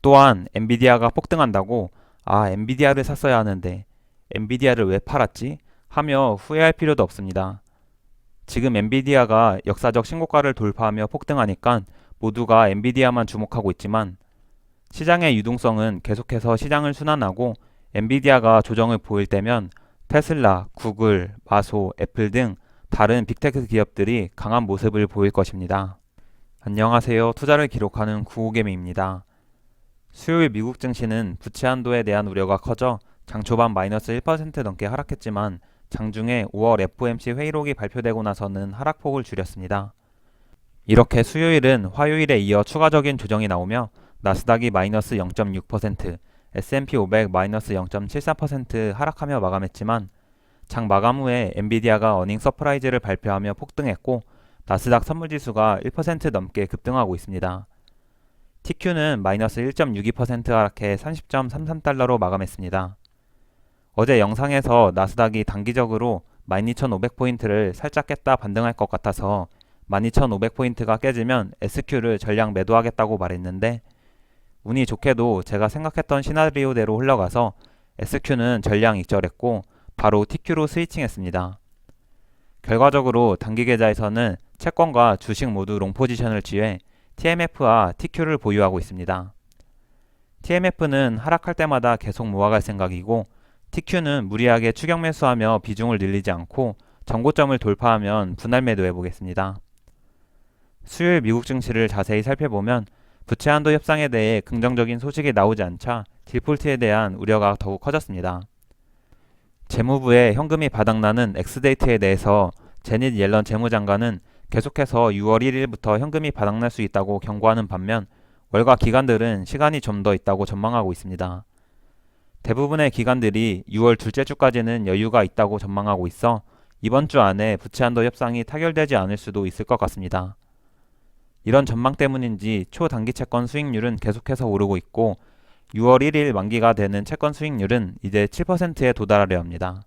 또한 엔비디아가 폭등한다고 엔비디아를 샀어야 하는데 엔비디아를 왜 팔았지? 하며 후회할 필요도 없습니다. 지금 엔비디아가 역사적 신고가를 돌파하며 폭등하니까 모두가 엔비디아만 주목하고 있지만 시장의 유동성은 계속해서 시장을 순환하고 엔비디아가 조정을 보일 때면 테슬라, 구글, 마소, 애플 등 다른 빅테크 기업들이 강한 모습을 보일 것입니다. 안녕하세요. 투자를 기록하는 구호개미입니다. 수요일 미국 증시는 부채 한도에 대한 우려가 커져 장 초반 마이너스 1% 넘게 하락했지만 장중에 5월 FOMC 회의록이 발표되고 나서는 하락폭을 줄였습니다. 이렇게 수요일은 화요일에 이어 추가적인 조정이 나오며 나스닥이 마이너스 0.6%, S&P 500 마이너스 0.74% 하락하며 마감했지만 장 마감 후에 엔비디아가 어닝 서프라이즈를 발표하며 폭등했고 나스닥 선물지수가 1% 넘게 급등하고 있습니다. TQ는 마이너스 1.62% 하락해 30.33달러로 마감했습니다. 어제 영상에서 나스닥이 단기적으로 12,500포인트를 살짝 깼다 반등할 것 같아서 12,500포인트가 깨지면 SQ를 전량 매도하겠다고 말했는데 운이 좋게도 제가 생각했던 시나리오대로 흘러가서 SQ는 전량 익절했고 바로 TQ로 스위칭했습니다. 결과적으로 단기 계좌에서는 채권과 주식 모두 롱 포지션을 취해 TMF와 TQ를 보유하고 있습니다. TMF는 하락할 때마다 계속 모아갈 생각이고 TQ는 무리하게 추격 매수하며 비중을 늘리지 않고 전고점을 돌파하면 분할 매도해 보겠습니다. 수요일 미국 증시를 자세히 살펴보면 부채 한도 협상에 대해 긍정적인 소식이 나오지 않자 딜폴트에 대한 우려가 더욱 커졌습니다. 재무부의 현금이 바닥나는 엑스데이트에 대해서 제닛 옐런 재무장관은 계속해서 6월 1일부터 현금이 바닥날 수 있다고 경고하는 반면 월가 기관들은 시간이 좀 더 있다고 전망하고 있습니다. 대부분의 기관들이 6월 둘째 주까지는 여유가 있다고 전망하고 있어 이번 주 안에 부채 한도 협상이 타결되지 않을 수도 있을 것 같습니다. 이런 전망 때문인지 초단기 채권 수익률은 계속해서 오르고 있고 6월 1일 만기가 되는 채권 수익률은 이제 7%에 도달하려 합니다.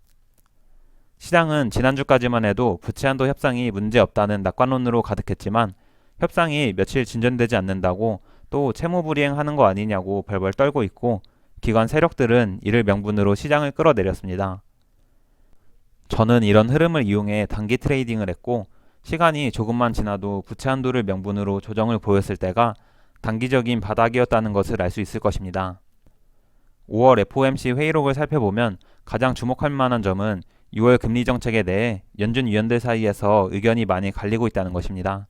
시장은 지난주까지만 해도 부채 한도 협상이 문제없다는 낙관론으로 가득했지만 협상이 며칠 진전되지 않는다고 또 채무 불이행하는 거 아니냐고 벌벌 떨고 있고 기관 세력들은 이를 명분으로 시장을 끌어내렸습니다. 저는 이런 흐름을 이용해 단기 트레이딩을 했고 시간이 조금만 지나도 부채 한도를 명분으로 조정을 보였을 때가 단기적인 바닥이었다는 것을 알 수 있을 것입니다. 5월 FOMC 회의록을 살펴보면 가장 주목할 만한 점은 6월 금리 정책에 대해 연준 위원들 사이에서 의견이 많이 갈리고 있다는 것입니다.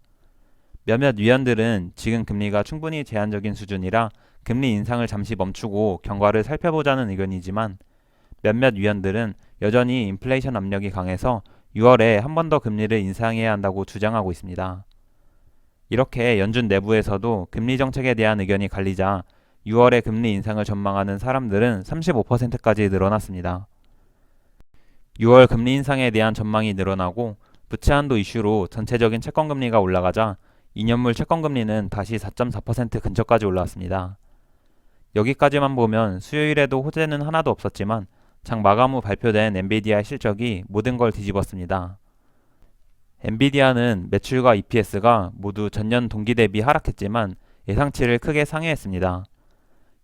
몇몇 위원들은 지금 금리가 충분히 제한적인 수준이라 금리 인상을 잠시 멈추고 경과를 살펴보자는 의견이지만 몇몇 위원들은 여전히 인플레이션 압력이 강해서 6월에 한 번 더 금리를 인상해야 한다고 주장하고 있습니다. 이렇게 연준 내부에서도 금리 정책에 대한 의견이 갈리자 6월에 금리 인상을 전망하는 사람들은 35%까지 늘어났습니다. 6월 금리 인상에 대한 전망이 늘어나고 부채 한도 이슈로 전체적인 채권금리가 올라가자 2년물 채권금리는 다시 4.4% 근처까지 올라왔습니다. 여기까지만 보면 수요일에도 호재는 하나도 없었지만 장 마감 후 발표된 엔비디아의 실적이 모든 걸 뒤집었습니다. 엔비디아는 매출과 EPS가 모두 전년 동기 대비 하락했지만 예상치를 크게 상회했습니다.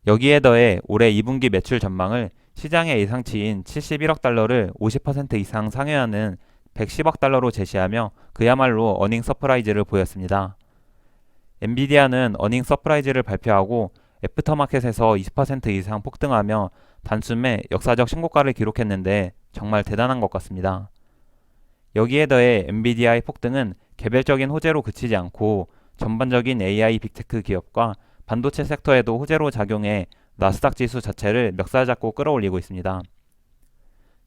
여기에 더해 올해 2분기 매출 전망을 시장의 예상치인 71억 달러를 50% 이상 상회하는 110억 달러로 제시하며 그야말로 어닝 서프라이즈를 보였습니다. 엔비디아는 어닝 서프라이즈를 발표하고 애프터마켓에서 20% 이상 폭등하며 단숨에 역사적 신고가를 기록했는데 정말 대단한 것 같습니다. 여기에 더해 엔비디아의 폭등은 개별적인 호재로 그치지 않고 전반적인 AI 빅테크 기업과 반도체 섹터에도 호재로 작용해 나스닥 지수 자체를 멱살 잡고 끌어올리고 있습니다.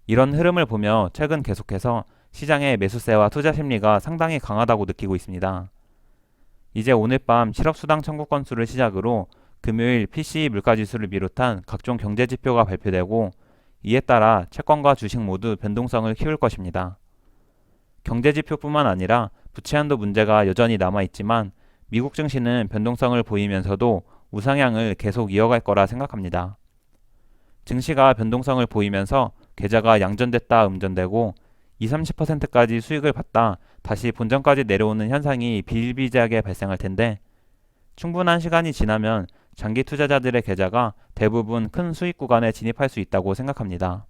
이런 흐름을 보며 최근 계속해서 시장의 매수세와 투자 심리가 상당히 강하다고 느끼고 있습니다. 이제 오늘 밤 실업수당 청구 건수를 시작으로 금요일 PCE 물가지수를 비롯한 각종 경제지표가 발표되고 이에 따라 채권과 주식 모두 변동성을 키울 것입니다. 경제지표뿐만 아니라 부채 한도 문제가 여전히 남아있지만 미국 증시는 변동성을 보이면서도 우상향을 계속 이어갈 거라 생각합니다. 증시가 변동성을 보이면서 계좌가 양전됐다 음전되고 20-30%까지 수익을 받다 다시 본전까지 내려오는 현상이 비일비재하게 발생할 텐데 충분한 시간이 지나면 장기 투자자들의 계좌가 대부분 큰 수익 구간에 진입할 수 있다고 생각합니다.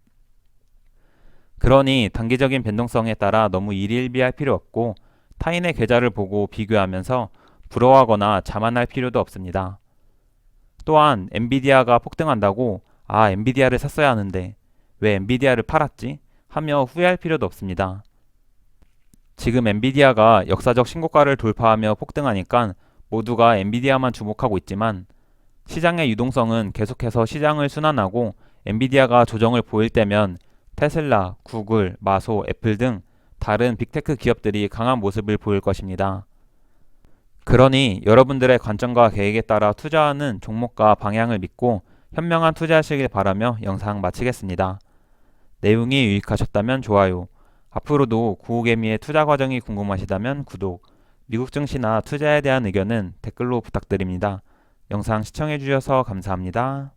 그러니 단기적인 변동성에 따라 너무 일희일비할 필요 없고 타인의 계좌를 보고 비교하면서 부러워하거나 자만할 필요도 없습니다. 또한 엔비디아가 폭등한다고 엔비디아를 샀어야 하는데 왜 엔비디아를 팔았지? 하며 후회할 필요도 없습니다. 지금 엔비디아가 역사적 신고가를 돌파하며 폭등하니까 모두가 엔비디아만 주목하고 있지만 시장의 유동성은 계속해서 시장을 순환하고 엔비디아가 조정을 보일 때면 테슬라, 구글, 마소, 애플 등 다른 빅테크 기업들이 강한 모습을 보일 것입니다. 그러니 여러분들의 관점과 계획에 따라 투자하는 종목과 방향을 믿고 현명한 투자하시길 바라며 영상 마치겠습니다. 내용이 유익하셨다면 좋아요. 앞으로도 구호개미의 투자 과정이 궁금하시다면 구독, 미국 증시나 투자에 대한 의견은 댓글로 부탁드립니다. 영상 시청해주셔서 감사합니다.